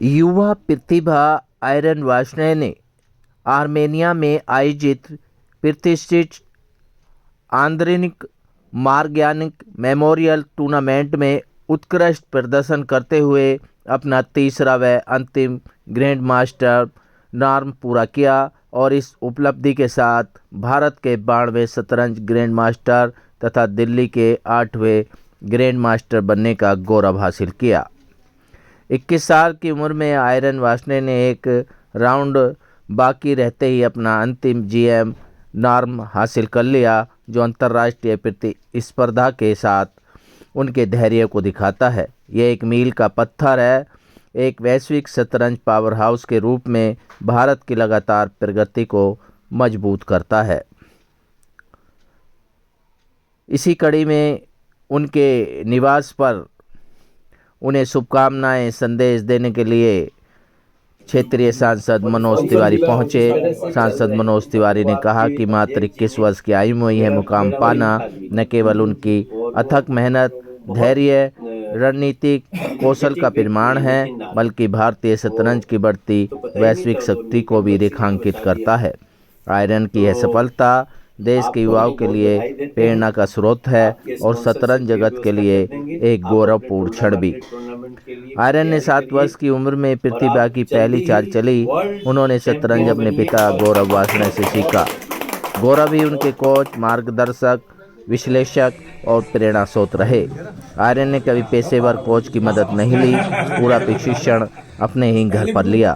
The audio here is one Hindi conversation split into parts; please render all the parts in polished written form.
युवा प्रतिभा आयरन वार्ष्णेय ने आर्मेनिया में आयोजित प्रतिष्ठित आंद्रेनिक मार्ग्यानिक मेमोरियल टूर्नामेंट में उत्कृष्ट प्रदर्शन करते हुए अपना तीसरा व अंतिम ग्रैंड मास्टर नार्म पूरा किया और इस उपलब्धि के साथ भारत के 92वें शतरंज ग्रैंड मास्टर तथा दिल्ली के 8वें ग्रैंड मास्टर बनने का गौरव हासिल किया। 21 साल की उम्र में आयरन वार्ष्णेय ने एक राउंड बाकी रहते ही अपना अंतिम जीएम नॉर्म हासिल कर लिया, जो अंतर्राष्ट्रीय प्रतिस्पर्धा के साथ उनके धैर्य को दिखाता है। यह एक मील का पत्थर है, एक वैश्विक शतरंज पावर हाउस के रूप में भारत की लगातार प्रगति को मजबूत करता है। इसी कड़ी में उनके निवास पर उन्हें शुभकामनाएं संदेश देने के लिए क्षेत्रीय सांसद मनोज तिवारी पहुंचे। सांसद मनोज तिवारी ने कहा कि मात्र 21 वर्ष की आयु में यह मुकाम पाना न केवल उनकी अथक मेहनत, धैर्य, रणनीतिक कौशल का प्रमाण है, बल्कि भारतीय शतरंज की बढ़ती वैश्विक शक्ति को भी रेखांकित करता है। आयरन की यह सफलता देश के युवाओं के लिए प्रेरणा का स्रोत है और शतरंज जगत के लिए एक गौरवपूर्ण क्षण भी। आयरन ने 7 वर्ष की उम्र में प्रतिभा की पहली चाल चली। उन्होंने शतरंज अपने पिता गौरव वार्ष्णेय से सीखा। गौरव ही उनके कोच, मार्गदर्शक, विश्लेषक और प्रेरणा स्रोत रहे। आर्यन ने कभी पेशेवर कोच की मदद नहीं ली, पूरा प्रशिक्षण अपने ही घर पर लिया।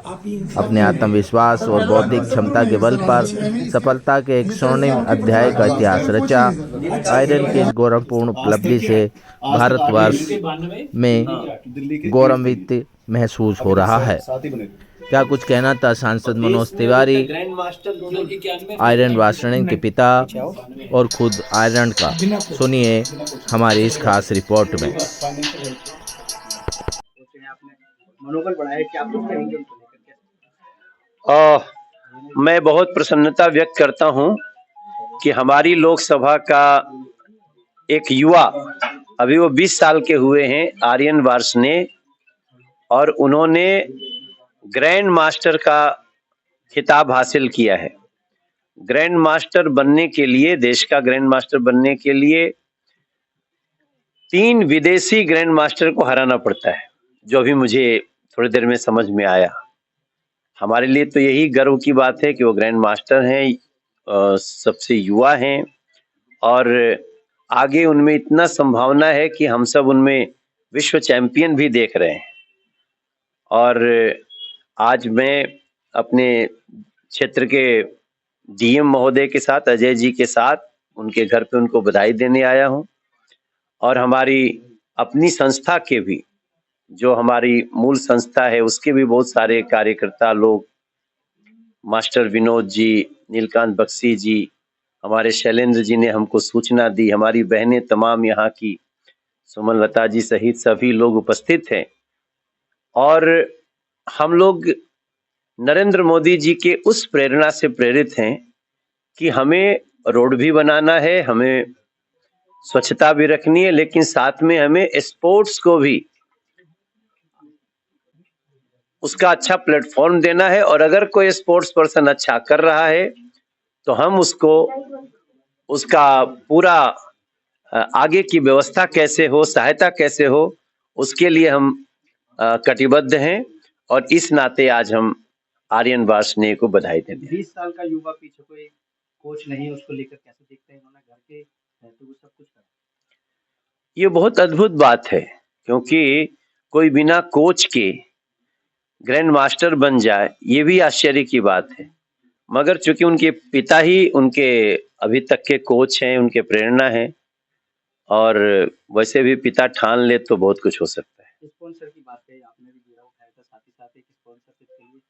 अपने आत्मविश्वास और बौद्धिक क्षमता के बल पर सफलता के एक स्वर्णिम अध्याय का इतिहास रचा। आयरन की इस गौरवपूर्ण उपलब्धि से भारतवर्ष में गौरवान्वित महसूस हो रहा है। क्या कुछ कहना था सांसद मनोज तिवारी, आयरन वार्ष्णेय के पिता और खुद आयरन का। सुनिए हमारी इस खास रिपोर्ट में। मैं बहुत प्रसन्नता व्यक्त करता हूं कि हमारी लोकसभा का एक युवा, अभी वो 20 साल के हुए हैं, आर्यन वार्ष्णेय, और उन्होंने ग्रैंड मास्टर का खिताब हासिल किया है। ग्रैंड मास्टर बनने के लिए, देश का ग्रैंड मास्टर बनने के लिए 3 विदेशी ग्रैंड मास्टर को हराना पड़ता है, जो अभी मुझे थोड़ी देर में समझ में आया। हमारे लिए तो यही गर्व की बात है कि वो ग्रैंड मास्टर हैं, सबसे युवा हैं और आगे उनमें इतना संभावना है कि हम सब उनमें विश्व चैंपियन भी देख रहे हैं। और आज मैं अपने क्षेत्र के डीएम महोदय के साथ, अजय जी के साथ उनके घर पे उनको बधाई देने आया हूं। और हमारी अपनी संस्था के भी, जो हमारी मूल संस्था है, उसके भी बहुत सारे कार्यकर्ता लोग, मास्टर विनोद जी, नीलकांत बख्शी जी, हमारे शैलेंद्र जी ने हमको सूचना दी, हमारी बहनें तमाम यहाँ की, सुमन लता जी सहित सभी लोग उपस्थित हैं। और हम लोग नरेंद्र मोदी जी के उस प्रेरणा से प्रेरित हैं कि हमें रोड भी बनाना है, हमें स्वच्छता भी रखनी है, लेकिन साथ में हमें स्पोर्ट्स को भी उसका अच्छा प्लेटफॉर्म देना है। और अगर कोई स्पोर्ट्स पर्सन अच्छा कर रहा है तो हम उसको, उसका पूरा आगे की व्यवस्था कैसे हो, सहायता कैसे हो, उसके लिए हम कटिबद्ध हैं। और इस नाते आज हम आर्यन वार्ष्णेय को बधाई देते हैं। 20 साल का युवा, पीछे कोई कोच नहीं, उसको लेकर कैसे देखते हैं? उन्होंने घर के रहते हुए सब कुछ करा। ये बहुत अद्भुत बात है, क्योंकि कोई बिना कोच के ग्रैंड मास्टर बन जाए, ये भी आश्चर्य की बात है। मगर चूंकि उनके पिता ही उनके अभी तक के कोच हैं, उनके प्रेरणा हैं, और वैसे भी पिता ठान ले तो बहुत कुछ हो सकता है। स्पॉन्सर की बात है, आपने भी जुड़ा उठाया था, साथ ही साथ एक स्पॉन्सरशिप के लिए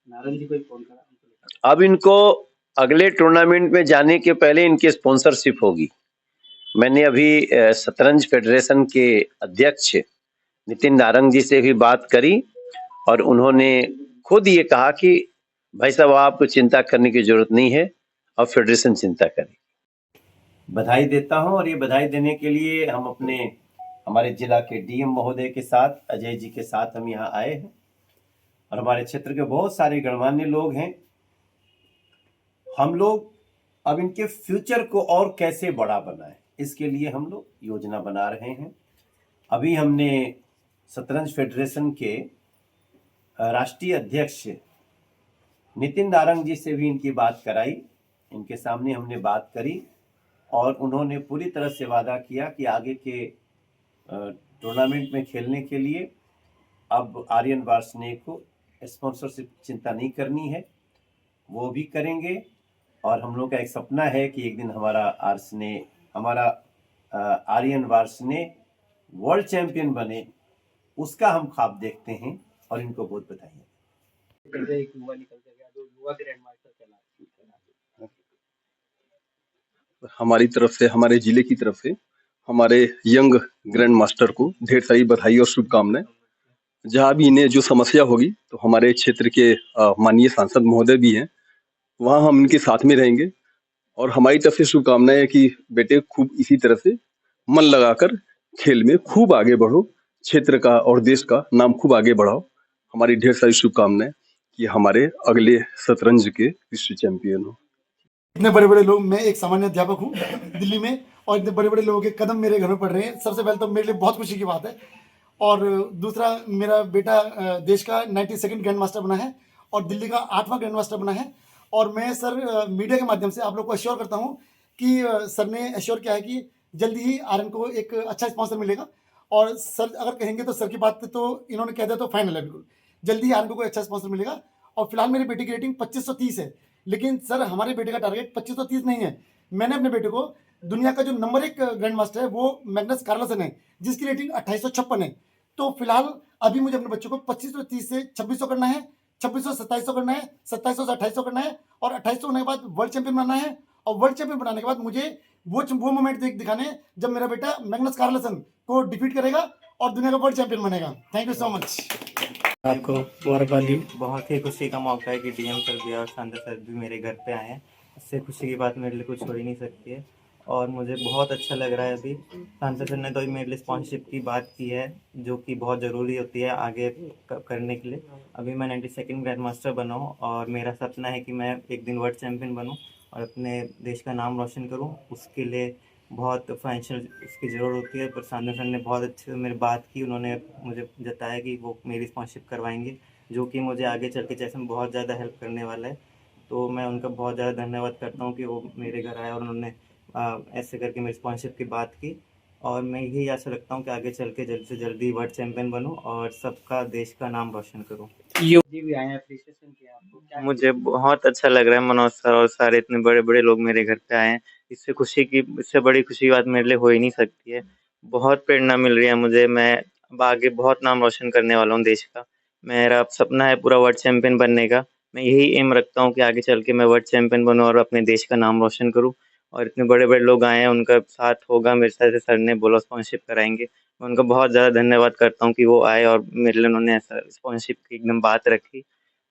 नारंग जी को फोन करा। अब इनको अगले टूर्नामेंट में जाने के पहले इनकी स्पॉन्सरशिप होगी। मैंने अभी शतरंज फेडरेशन के अध्यक्ष नितिन नारंग जी से भी बात करी और उन्होंने खुद ये कहा कि भाई साहब, आपको चिंता करने की जरूरत नहीं है, अब फेडरेशन चिंता करे। बधाई देता हूं, और ये बधाई देने के लिए हम हमारे जिला के डीएम महोदय के साथ, अजय जी के साथ हम यहाँ आए हैं। और हमारे क्षेत्र के बहुत सारे गणमान्य लोग हैं। हम लोग अब इनके फ्यूचर को और कैसे बड़ा बनाएं, इसके लिए हम लोग योजना बना रहे हैं। अभी हमने शतरंज फेडरेशन के राष्ट्रीय अध्यक्ष नितिन नारंग जी से भी इनकी बात कराई। इनके सामने हमने बात करी और उन्होंने पूरी तरह से वादा किया कि आगे के टूर्नामेंट में खेलने के लिए अब आर्यन वार्ष्णेय को स्पॉन्सरशिप चिंता नहीं करनी है, वो भी करेंगे। और हम लोग का एक सपना है कि एक दिन हमारा आर्यन वार्ष्णेय वर्ल्ड चैंपियन बने, उसका हम ख्वाब देखते हैं और इनको बहुत बधाई। एक युवा निकल कर गया जो युवा ग्रैंड मास्टर चला। हमारी तरफ से, हमारे जिले की तरफ से हमारे यंग ग्रैंड मास्टर को ढेर सारी बधाई और शुभकामनाएं। जहां भी इन्हें जो समस्या होगी तो हमारे क्षेत्र के माननीय सांसद महोदय भी हैं, वहां हम इनके साथ में रहेंगे। और हमारी तरफ से शुभकामनाएं है कि बेटे खूब इसी तरह से मन लगाकर खेल में खूब आगे बढ़ो, क्षेत्र का और देश का नाम खूब आगे बढ़ाओ। हमारी ढेर सारी शुभकामनाएं कि हमारे अगले शतरंज के विश्व चैंपियन हो। इतने बड़े बड़े लोग, मैं एक सामान्य अध्यापक हूँ दिल्ली में, और इतने बड़े बड़े लोगों के कदम मेरे घर में पड़ रहे हैं। सबसे पहले तो मेरे लिए बहुत खुशी की बात है। और दूसरा, मेरा बेटा देश का 92nd ग्रैंड मास्टर बना है और दिल्ली का 8वां ग्रैंड मास्टर बना है। और मैं सर मीडिया के माध्यम से आप लोग को एश्योर करता हूँ कि सर ने एश्योर किया है कि जल्दी ही आर्यन को एक अच्छा स्पॉन्सर मिलेगा। और सर अगर कहेंगे तो सर की बात तो इन्होंने कह दिया तो फाइनल है, बिल्कुल जल्दी ही आर्यन को कोई अच्छा स्पॉन्सर मिलेगा। और फिलहाल मेरी बेटी की रेटिंग 2530 है, लेकिन सर हमारे बेटे का टारगेट 2530 नहीं है। मैंने अपने बेटे को दुनिया का जो नंबर 1 ग्रैंड मास्टर है वो मैग्नस कार्लसन है, जिसकी रेटिंग 2856 है। तो फिलहाल अभी मुझे अपने बच्चों को 2530 से 2600 करना है, 2600 से 2700 करना है, 2700 से 2800 करना है, और 2800 होने के बाद वर्ल्ड चैंपियन बनाना है। और वर्ल्ड चैंपियन बनाने के बाद मुझे वो मोमेंट दिखाने हैं जब मेरा बेटा मैग्नस कार्लसन को डिफीट करेगा और दुनिया का वर्ल्ड चैंपियन बनेगा। Thank you so much. आपको मुबारकबाद। बहुत ही खुशी का मौका है कि डीएम सर भी और सांसद सर भी मेरे घर पे आए हैं। इससे खुशी की बात मेरे लिए कुछ हो ही नहीं सकती है और मुझे बहुत अच्छा लग रहा है। अभी सांसद सर ने तो मेरे लिए स्पॉन्सरशिप की बात की है, जो कि बहुत ज़रूरी होती है आगे करने के लिए। अभी मैं 92nd ग्रैंड मास्टर बना हूँ और मेरा सपना है कि मैं एक दिन वर्ल्ड चैम्पियन बनूँ और अपने देश का नाम रोशन करूँ। उसके लिए बहुत फाइनेंशियल इसकी ज़रूरत होती है, पर सांसद सर ने बहुत अच्छे से मेरी बात की। उन्होंने मुझे जताया कि वो मेरी स्पॉन्सरशिप करवाएंगे, जो कि मुझे आगे चल के जैसे में बहुत ज़्यादा हेल्प करने वाला है। तो मैं उनका बहुत ज़्यादा धन्यवाद करता हूँ कि वो मेरे घर आए और उन्होंने ऐसे करके मेरी स्पॉन्सरशिप की बात की। और मैं यही आशा रखता हूँ कि आगे चल के जल्द से जल्दी वर्ल्ड चैम्पियन बनूँ और सबका देश का नाम रोशन करूँ। जी भी आए हैं, अप्रिसिएशन किया आपको, क्या मुझे बहुत अच्छा लग रहा है। मनोज सर और सारे इतने बड़े बड़े लोग मेरे घर पे आए हैं। इससे बड़ी खुशी की बात मेरे लिए हो ही नहीं सकती है। बहुत प्रेरणा मिल रही है मुझे। मैं अब आगे बहुत नाम रोशन करने वाला हूँ देश का। मेरा सपना है पूरा वर्ल्ड चैंपियन बनने का। मैं यही एम रखता हूँ कि आगे चल के मैं वर्ल्ड चैंपियन बनूँ और अपने देश का नाम रोशन करूँ। और इतने बड़े बड़े लोग आए हैं, उनका साथ होगा मेरे साथ। सर ने बोला स्पॉन्सरशिप कराएंगे, मैं उनका बहुत ज़्यादा धन्यवाद करता हूँ कि वो आए और मेरे लिए उन्होंने ऐसा स्पॉन्सरशिप की एकदम बात रखी।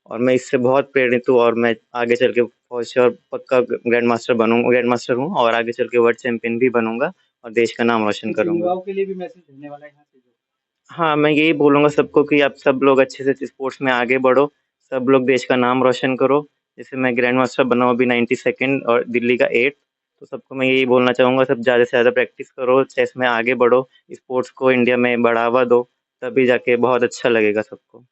और मैं इससे बहुत प्रेरित हूँ और मैं आगे चल के फॉर श्योर पक्का ग्रैंड मास्टर हूँ और आगे चल के वर्ल्ड चैंपियन भी बनूंगा और देश का नाम रोशन करूंगा। युवाओं के लिए भी मैसेज देने वाला है यहाँ से जो हाँ, मैं यही बोलूँगा सबको कि आप सब लोग अच्छे से स्पोर्ट्स में आगे बढ़ो, सब लोग देश का नाम रोशन करो। जैसे मैं ग्रैंड मास्टर बना हूँ अभी 92nd और दिल्ली का 8, तो सबको मैं यही बोलना चाहूँगा, सब ज़्यादा से ज़्यादा प्रैक्टिस करो, चेस में आगे बढ़ो, स्पोर्ट्स को इंडिया में बढ़ावा दो, तभी जाके बहुत अच्छा लगेगा सबको।